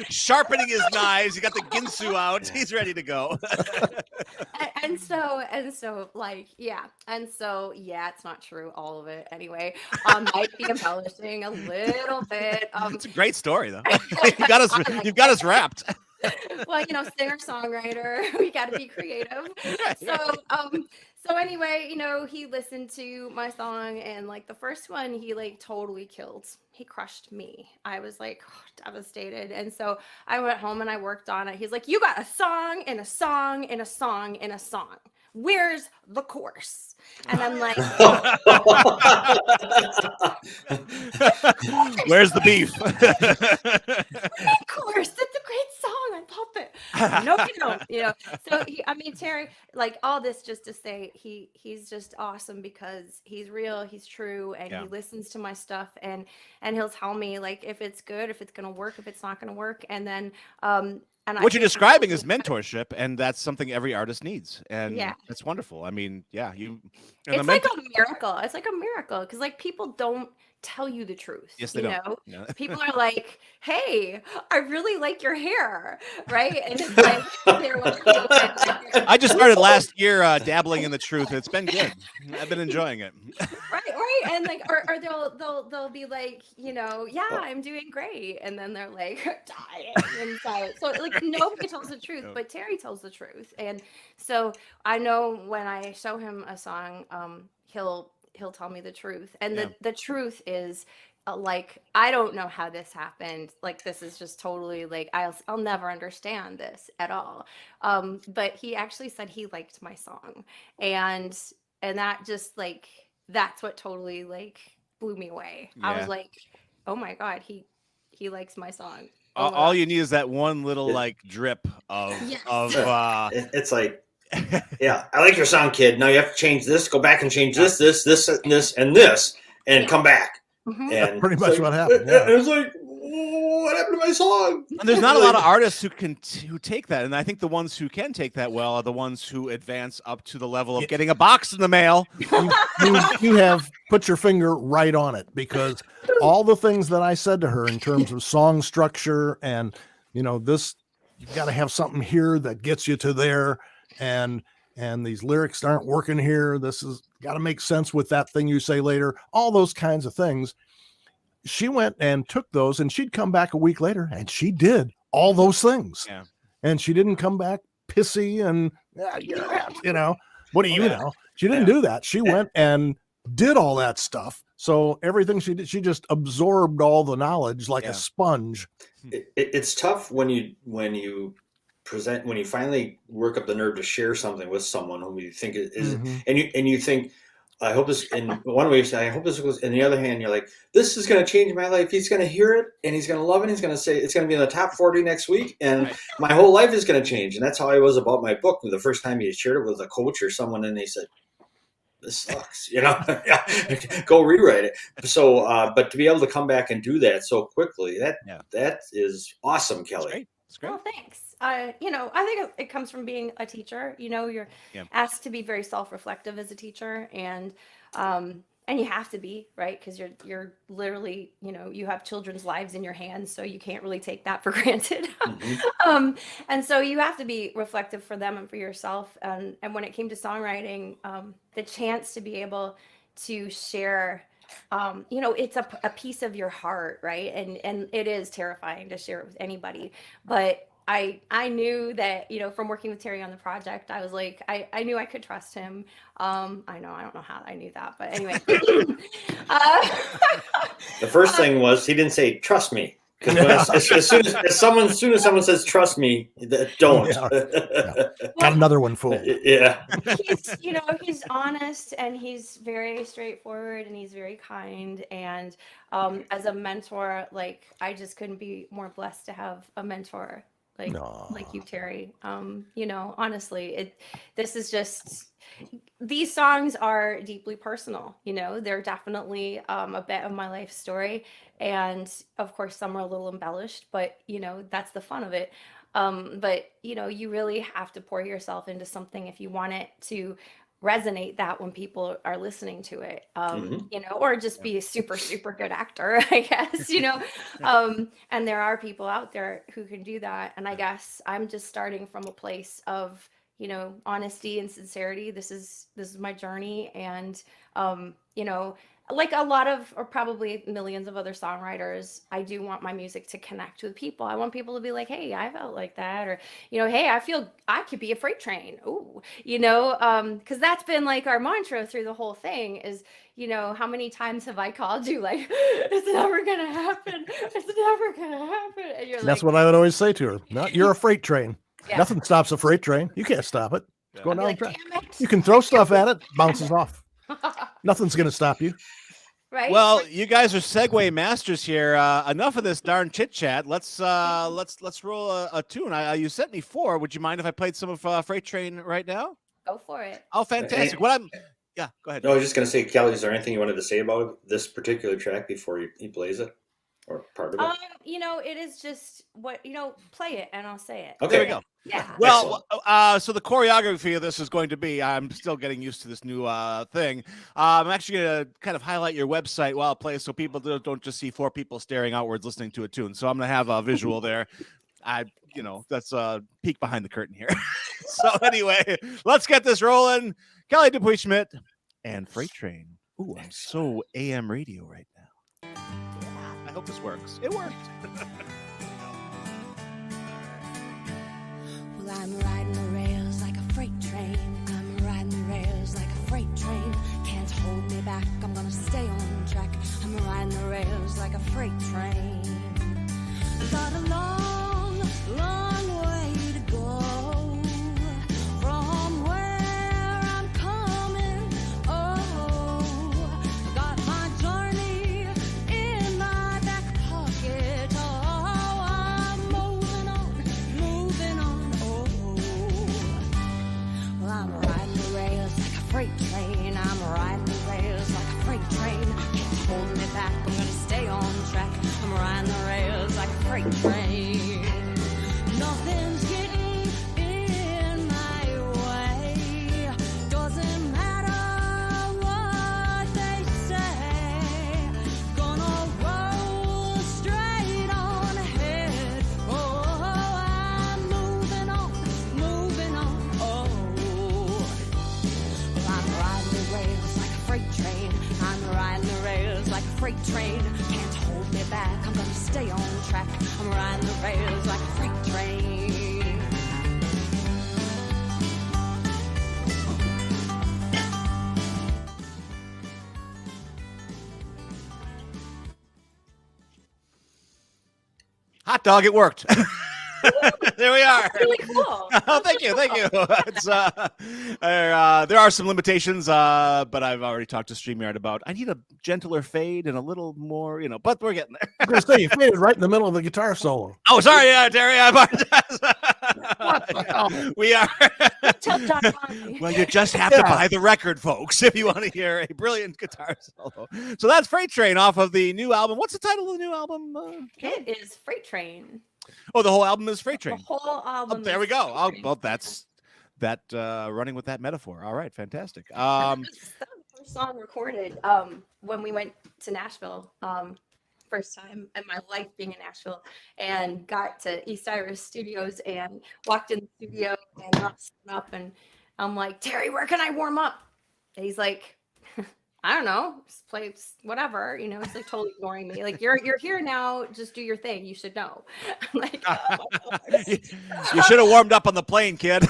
Sharpening his knives. He got the Ginsu out. He's ready to go. And so, it's not true, all of it. Anyway, might be embellishing a little bit. It's a great story, though. You've got us wrapped. Well, singer-songwriter, we got to be creative. So anyway, he listened to my song, and the first one, he totally killed. He crushed me. I was devastated. And so I went home and I worked on it. He's like, you got a song and a song and a song and a song. Where's the chorus? And I'm like, where's the beef? of course, it's a great song. I love it. No, you don't. So I mean, Terry, like all this just to say, he's just awesome because he's real, he's true, and Yeah. he listens to my stuff, and he'll tell me like if it's good, if it's gonna work, if it's not gonna work, and then and I What you're think describing is mentorship, and that's something every artist needs, and Yeah. that's wonderful. I mean, yeah, you. And It's like a miracle. It's like a miracle because like people don't tell you the truth. Yes, they don't. Yeah. People are like, "Hey, I really like your hair," right? And it's like they're like, I just started last year dabbling in the truth. It's been good. I've been enjoying it. right, and like, or they'll be like, yeah, I'm doing great, and then they're like dying inside. So like nobody tells the truth, but Terry tells the truth, and so I know when I show him a song, he'll tell me the truth, and the truth is like I don't know how this happened. Like this is just totally like I'll never understand this at all. But he actually said he liked my song, and that just like that's what totally like blew me away. I was like, oh my god, he likes my song. All you need is that one little like drip of it's like, yeah, I like your song, kid. Now you have to change this, go back and change this, and this, and come back. Mhm. And That's pretty much like, what happened. And Yeah. it was like, what happened to my song? And there's not a lot of artists who take that, and I think the ones who can take that well are the ones who advance up to the level of getting a box in the mail. You have put your finger right on it, because all the things that I said to her in terms of song structure and this, you've got to have something here that gets you to there, and these lyrics aren't working here. This has got to make sense with that thing you say later. All those kinds of things. She went and took those, and she'd come back a week later, and she did all those things. Yeah. And she didn't come back pissy and what do you know? She didn't do that. She went and did all that stuff. So everything she did, she just absorbed all the knowledge like a sponge. It's tough when you present, when you finally work up the nerve to share something with someone whom you think is, and you think, I hope this, in one way you say, I hope this goes, in the other hand, you're like, this is going to change my life. He's going to hear it and he's going to love it. He's going to say, it's going to be in the top 40 next week. And my whole life is going to change. And that's how I was about my book. The first time you shared it with a coach or someone, and they said, this sucks, go rewrite it. So, but to be able to come back and do that so quickly, that is awesome, Kelly. It's great. Well, thanks. I think it comes from being a teacher. You're asked to be very self-reflective as a teacher, and you have to be, right? Because you're literally, you have children's lives in your hands, so you can't really take that for granted. And so you have to be reflective for them and for yourself. And when it came to songwriting, the chance to be able to share, it's a piece of your heart, right? And it is terrifying to share it with anybody, but I knew that, from working with Terry on the project, I was like, I knew I could trust him. I don't know how I knew that, but anyway. The first thing was, he didn't say, trust me. Because as soon as someone says, trust me, don't. Got another one full. Yeah. He's honest, and he's very straightforward, and he's very kind. And as a mentor, like, I just couldn't be more blessed to have a mentor like you, Terry. Honestly, this is just, these songs are deeply personal. They're definitely a bit of my life story, and of course some are a little embellished, but that's the fun of it. But you really have to pour yourself into something if you want it to resonate that when people are listening to it, or just be a super, super good actor, I guess, and there are people out there who can do that. And I guess I'm just starting from a place of, honesty and sincerity. This is my journey. And, like a lot of, or probably millions of other songwriters, I do want my music to connect with people. I want people to be like, hey, I felt like that. Or, hey, I feel I could be a freight train. Ooh, because that's been like our mantra through the whole thing is, how many times have I called you like, it's never going to happen. It's never going to happen. And you're That's like, what I would always say to her. No, you're a freight train. Yeah. Nothing stops a freight train. You can't stop it. It's going down the track. damn it. You can throw stuff at it, bounces off. Nothing's going to stop you. right? Well, you guys are segue masters here. Enough of this darn chit chat. Let's roll a tune. You sent me 4. Would you mind if I played some of Freight Train right now? Go for it. Oh, fantastic! Yeah, go ahead. No, I was just going to say, Kelly, is there anything you wanted to say about this particular track before he plays it, or part of it? It is just what play it and I'll say it. Okay. There we go. Yeah. Well, so the choreography of this is going to be, I'm still getting used to this new thing. I'm actually going to kind of highlight your website while it plays so people don't just see 4 people staring outwards listening to a tune. So I'm going to have a visual there. That's a peek behind the curtain here. So anyway, let's get this rolling. Kelly Dupuy Schmidt and Freight Train. Ooh, I'm so AM radio right now. I hope this works. It worked. Well, I'm riding the rails like a freight train. I'm riding the rails like a freight train. Can't hold me back, I'm gonna stay on track. I'm riding the rails like a freight train. Got a long, long way to go from where I'm coming. Oh, I got my journey in my back pocket. Oh, I'm moving on. Oh, well, I'm riding the rails like a freight train. I'm riding the rails like a freight train. Can't hold me back, I'm gonna stay on track. I'm riding the rails like a freight train. Nothing's getting in my way. Doesn't matter what they say. Gonna roll straight on ahead. Oh, I'm moving on. Oh, well, I'm riding the rails like a freight train. I'm riding the rails like a freight train. Can't hold me back, I'm gonna stay on track. I'm riding the rails like a freight train. Hot dog, it worked. There we are. Really cool. Oh, thank you. It's, there are some limitations, but I've already talked to StreamYard about. I need a gentler fade and a little more, but we're getting there. I'm gonna say you faded right in the middle of the guitar solo. Oh, sorry, Terry. I apologize. What the hell? We are. Tell John Conley. Well, you just have to buy the record, folks, if you want to hear a brilliant guitar solo. So that's Freight Train off of the new album. What's the title of the new album? It is Freight Train. Oh, the whole album is Freight Train. The whole album. There we is go. Freight Train. Well, that's that running with that metaphor. All right, fantastic. That was the first song recorded when we went to Nashville. First time in my life being in Nashville, and got to East Iris Studios and walked in the studio and up, and I'm like, Terry, where can I warm up? And he's like, I don't know, just play whatever, He's like totally ignoring me. Like, you're here now, just do your thing. You should know. I'm like, You should have warmed up on the plane, kid.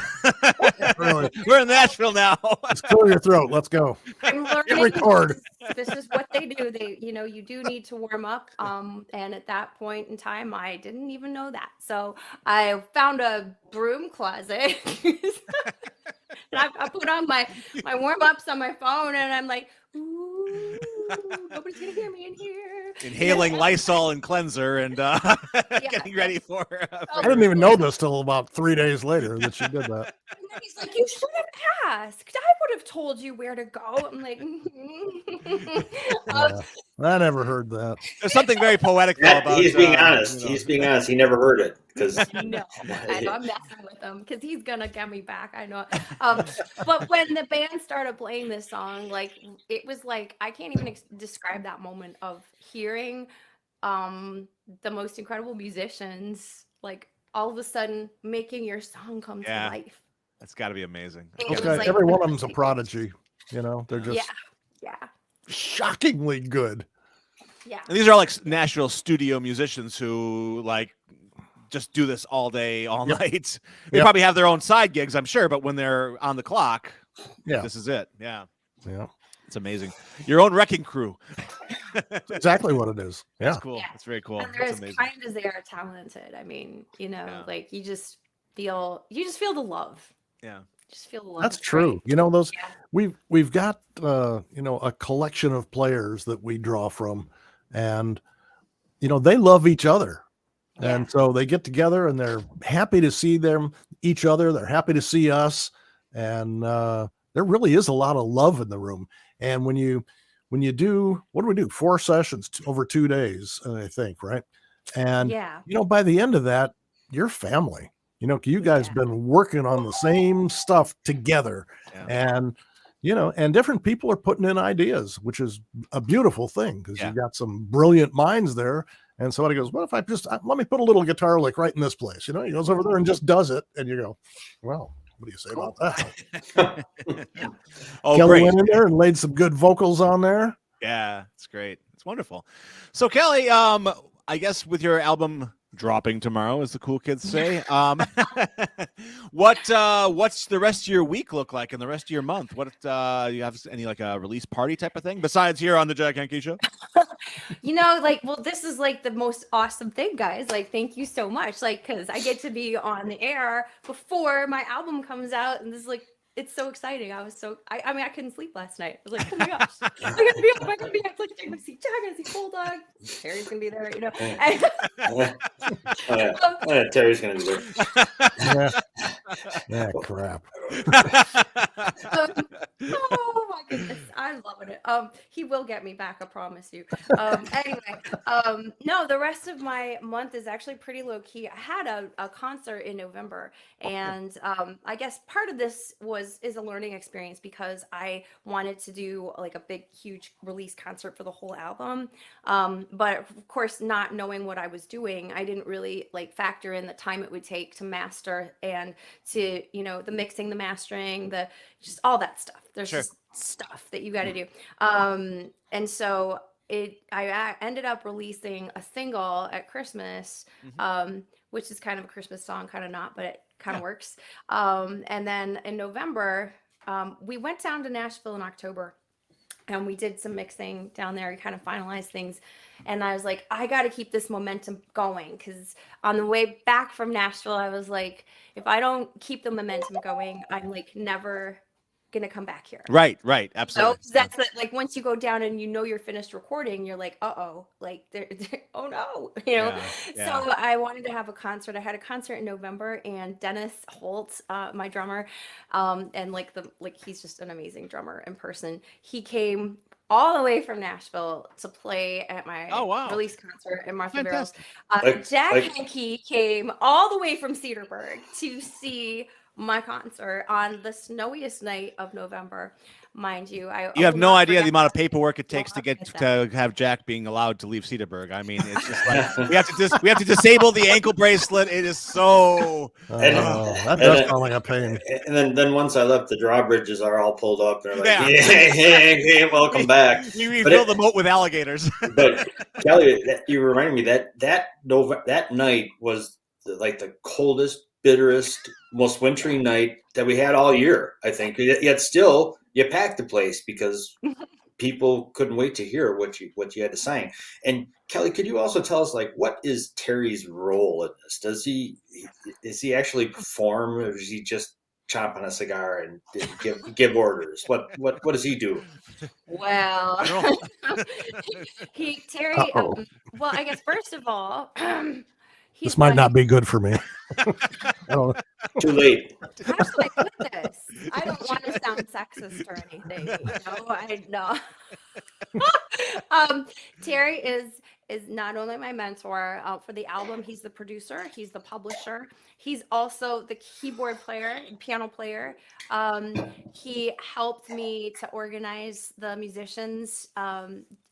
Really. We're in Nashville now. Let's clear your throat. Let's go. I'm learning. Record. This is what they do. They, you do need to warm up. And at that point in time, I didn't even know that. So I found a broom closet. And I put on my warm ups on my phone, and I'm like, ooh, nobody's gonna hear me in here. Inhaling Lysol and cleanser and getting ready for. I didn't even know this till about 3 days later that she did that. And then he's like, you should have asked. I would have told you where to go. I'm like, Yeah, I never heard that. There's something very poetic though about. He's being honest. He's being honest. He never heard it because no, I know I'm messing with him because he's gonna get me back. I know. But when the band started playing this song, like it was like I can't even describe that moment of hearing the most incredible musicians like all of a sudden making your song come to life. That's got to be amazing. It was like- Every one of them's a prodigy. They're just Yeah. shockingly good. Yeah. And these are all like Nashville studio musicians who like just do this all day, all night. They probably have their own side gigs, I'm sure, but when they're on the clock, this is it. Yeah. It's amazing. Your own wrecking crew. That's exactly what it is. Yeah. That's cool. Yeah. That's very cool. And they're That's as amazing. kind as they are talented. I mean, like you just feel the love. Yeah. just feel the love. That's It's great. true. You know, those Yeah. we've got a collection of players that we draw from, and they love each other. Yeah. And so they get together and they're happy to see each other. They're happy to see us. And there really is a lot of love in the room. And when you do, what do we do? 4 sessions over 2 days, I think, right? And, Yeah. by the end of that, you're family. You guys Yeah. been working on the same stuff together. Yeah. And, and different people are putting in ideas, which is a beautiful thing because Yeah. you've got some brilliant minds there. And somebody goes, what if I let me put a little guitar lick right in this place? He goes over there and just does it. And you go, well, what do you say about that? Oh, Kelly great. went in there and laid some good vocals on there. Yeah, it's great. It's wonderful. So Kelly, I guess with your album dropping tomorrow, as the cool kids say, what's the rest of your week look like and the rest of your month? What you have any like a release party type of thing besides here on the Jack Henke Show? This is like the most awesome thing, guys. Like, thank you so much. Like, because I get to be on the air before my album comes out, and this is like, it's so exciting. I mean, I couldn't sleep last night. I was like, oh my gosh, I'm gonna be up. I'm gonna be up. Like, I'm gonna see Jack, I'm gonna see Bulldog. Terry's gonna be there, And, Terry's gonna be there. Yeah, crap. oh my goodness, I'm loving it. He will get me back, I promise you. Anyway, no, the rest of my month is actually pretty low key. I had a concert in November, and I guess part of this is a learning experience because I wanted to do like a big, huge release concert for the whole album. But of course, not knowing what I was doing, I didn't really like factor in the time it would take to master and to, the mixing, the mastering, just all that stuff. There's Sure. just stuff that you got to do. And so I ended up releasing a single at Christmas, which is kind of a Christmas song, kind of not, but it kind of works. And then in November, we went down to Nashville in October. And we did some mixing down there, kind of finalized things. And I was like, I got to keep this momentum going. Because on the way back from Nashville, I was like, if I don't keep the momentum going, I'm like never going to come back here. Right. Absolutely. So that's like once you go down and you're finished recording, you're like, like oh no, Yeah. So I wanted to have a concert. I had a concert in November, and Dennis Holt, my drummer, and he's just an amazing drummer in person. He came all the way from Nashville to play at my release concert in Martha's Vineyard. Jack Henke came all the way from Cedarburg to see my concert on the snowiest night of November, mind you. You have no idea the amount of paperwork it takes to have Jack being allowed to leave Cedarburg. I mean, it's just like we have to disable the ankle bracelet. It is so. That does sound like a pain. And then once I left, the drawbridges are all pulled up. They're like, yeah, welcome back. We refill the moat with alligators. But Kelly, you reminded me that night was like the coldest, bitterest, most wintry night that we had all year, I think. Yet still, you packed the place because people couldn't wait to hear what you had to sing. And Kelly, could you also tell us, like, what is Terry's role in this? Does he actually perform, or is he just chomp on a cigar and give orders? What does he do? Well, Terry. Well, I guess first of all. This might not be good for me. I don't know. Too late. How should I put this? I don't want to sound sexist or anything. Terry is not only my mentor for the album. He's the producer. He's the publisher. He's also the keyboard player and piano player. He helped me to organize the musicians.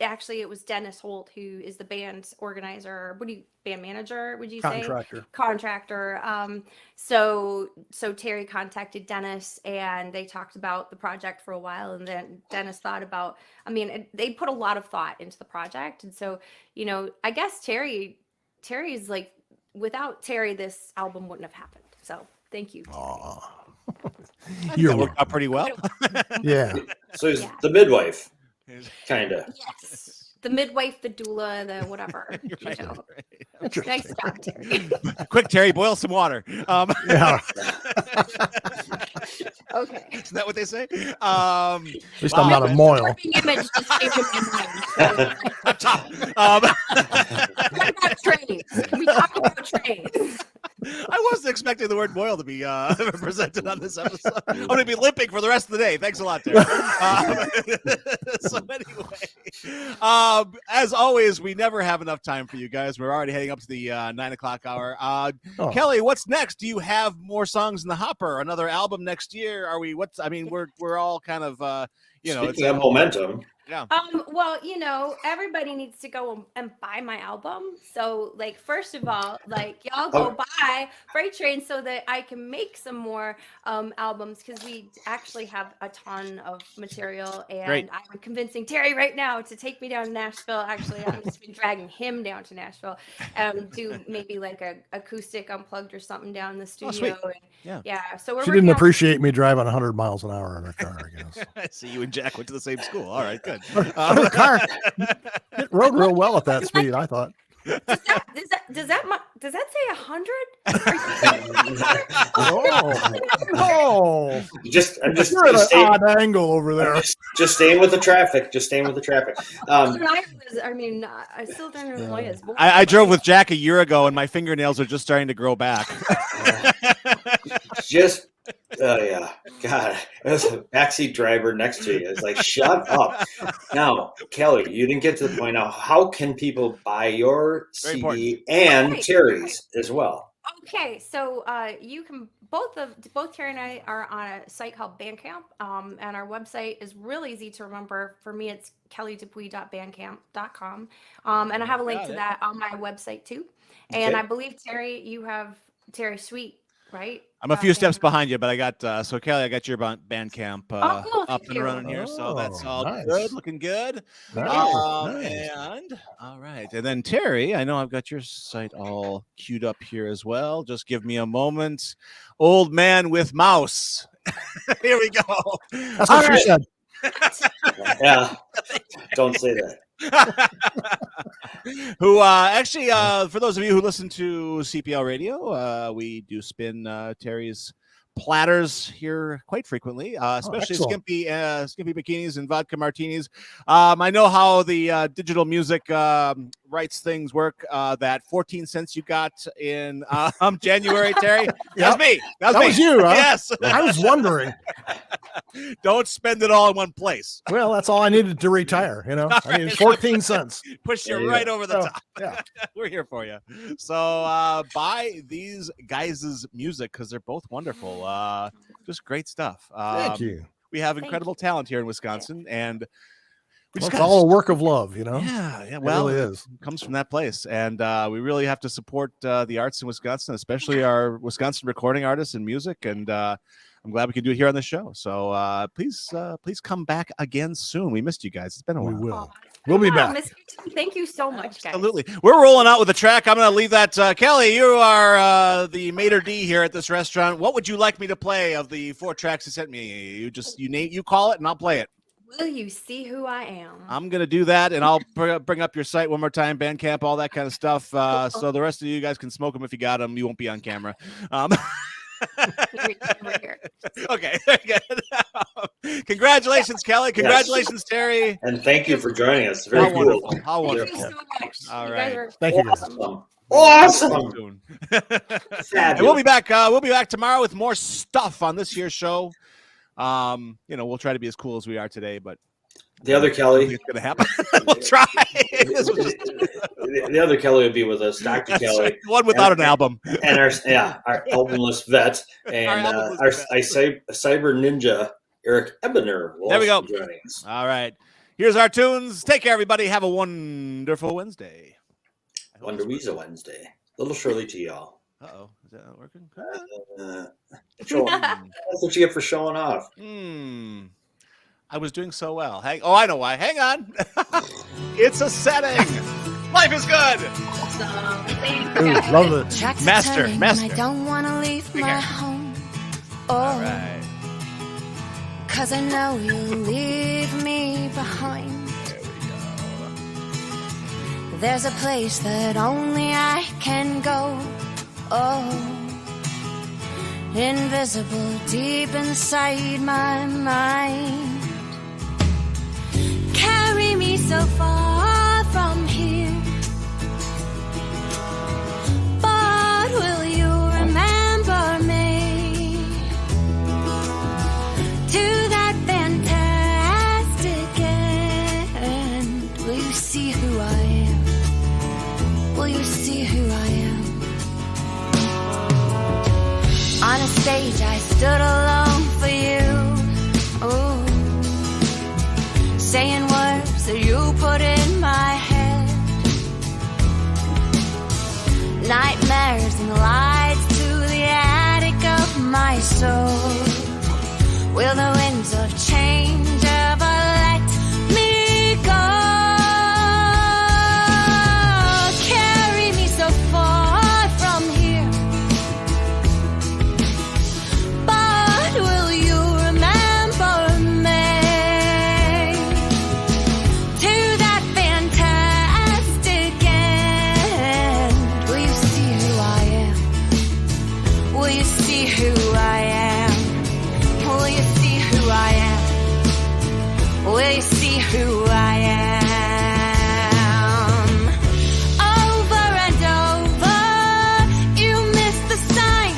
Actually, it was Dennis Holt, who is the band organizer. Band manager, would you say? Contractor. So Terry contacted Dennis, and they talked about the project for a while, and then Dennis thought about, they put a lot of thought into the project. And so, I guess Terry's like, without Terry, this album wouldn't have happened. So thank you, Terry. That worked out pretty well. Yeah. So he's the midwife, kind of. Yes. The midwife, the doula, the whatever. Nice job, Terry. Quick, Terry, boil some water. Yeah. Okay. Isn't that what they say? At least wow. I'm not a moil. Morphing image just came to my mind. Up top. What about trains? Can we talk about trains? I wasn't expecting the word boil to be presented on this episode. I'm going to be limping for the rest of the day. Thanks a lot, Terry. So anyway, as always, we never have enough time for you guys. We're already heading up to the 9 o'clock hour. Kelly, what's next? Do you have more songs in the hopper? Another album next year? Are we? What's? I mean, we're all kind of Speaking of momentum. Yeah. Well, everybody needs to go and buy my album. So, like, first of all, like, y'all go buy Freight Train so that I can make some more albums, because we actually have a ton of material. And Great. I'm convincing Terry right now to take me down to Nashville. Actually, I've just been dragging him down to Nashville, do maybe like a acoustic unplugged or something down in the studio. Yeah. Yeah. So we're She didn't working on- appreciate me driving 100 miles an hour in her car, I guess. I see you and Jack went to the same school. All right, good. Her car it rode real well at that speed, I thought. Does that say 100? Oh, I'm just you're at an staying, odd angle over there. just staying with the traffic. Just staying with the traffic. I still don't know why it's I drove with Jack a year ago, and my fingernails are just starting to grow back. Just yeah, God, there's a backseat driver next to you. It's like, shut up. Now, Kelly, you didn't get to the point. Now, how can people buy your Very CD important. and Right. Terry's as well? Okay, so you can both Terry and I are on a site called Bandcamp, and our website is really easy to remember. For me, it's kellydupuy.bandcamp.com, and I have a link Got to it. that on my website too. And Okay. I believe Terry, you have Terry Sweet, right? I'm a few steps behind you, but I got so Kelly, I got your Bandcamp cool, up thank and you. running here, so that's Oh, all nice. good, looking good. Nice. And all right, and then Terry, I know I've got your site all queued up here as well. Just give me a moment. Old man with mouse. Here we go. That's All what right. she said. Yeah, don't say that. Who actually for those of you who listen to CPL radio, we do spin Terry's platters here quite frequently, especially excellent. skimpy bikinis and vodka martinis. I know how the digital music rights things work. That 14 cents you got in January, Terry, that was me. That was you, huh? Yes. I was wondering. Don't spend it all in one place. Well, that's all I needed to retire. I needed 14 cents. Push There you you right go. over the Oh, top. yeah. We're here for you. So buy these guys' music because they're both wonderful. Just great stuff. Thank you. We have Thank incredible talent here in Wisconsin, and we Well, just it's got all a work of love, yeah. Well, it really is. it comes from that place, and we really have to support the arts in Wisconsin, especially our Wisconsin recording artists and music. And I'm glad we can do it here on the show. So please come back again soon. We missed you guys. It's been a We while. will. We'll be back. Miss you too. Thank you so much, guys. Absolutely. We're rolling out with a track. I'm going to leave that. Kelly, you are the maitre d' here at this restaurant. What would you like me to play of the 4 tracks you sent me? You call it and I'll play it. Will you see who I am? I'm going to do that, and I'll bring up your site one more time, Bandcamp, all that kind of stuff. So the rest of you guys can smoke them if you got them. You won't be on camera. Over here. Okay. Very good. Congratulations, Kelly. Congratulations, Terry. And thank you for joining us. Very How cool. wonderful. How Thank you wonderful. so much. All You right. guys are Thank you, guys. awesome. Awesome. Soon. Fabulous. And we'll be back. We'll be back tomorrow with more stuff on this year's show. We'll try to be as cool as we are today, but The other I don't Kelly. think it's gonna happen. We'll try. This was just The other Kelly would be with us, Dr. that's Kelly, right. One without an album. and our albumless vet, and albumless our vet. cyber ninja Eric Ebener. Will There we also go. be joining us. All right. Here's our tunes. Take care, everybody. Have a wonderful Wednesday. Wonder Weasel Wednesday. Little Shirley to y'all. Uh-oh. Is that not working? That's what you get for showing off. I was doing so well. I know why. Hang on. It's a setting. Life is good. Thank Ooh, you. love it. Tracks are Master, turning, master. I don't wanna leave Big my hair. home. All right. 'Cause I know you'll leave me behind. There we go. There's a place that only I can go. Oh, invisible deep inside my mind. Carry me so far from here, but will you remember me to that fantastic end? Will you see who I am? Will you see who I am? On a stage I stood alone for you, oh, saying words that you put in my head, nightmares and lights to the attic of my soul. Will the winds of change ever let me go? Carry me so far from here, but will you remember me to that fantastic end? Will you see who I am? Will you see who I am? Will you see who I am? Will you see who I am? Over and over, you miss the sign.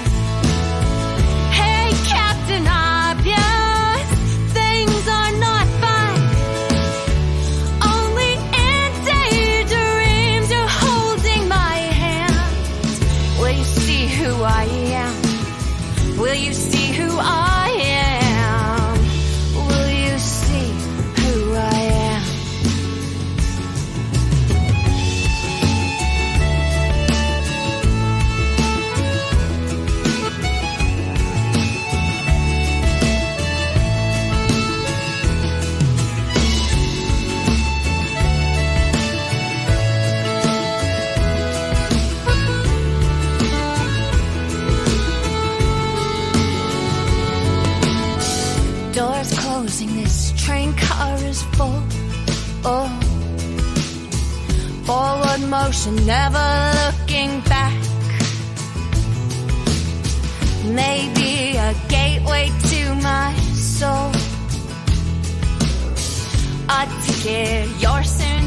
Hey, Captain Obvious, things are not fine. Only in daydreams you're holding my hand. Will you see who I am? Will you see who I am? Will you see who I am? Doors closing, this train car is full. Oh, forward motion, never looking back. Maybe a gateway to my soul. A ticket, your sin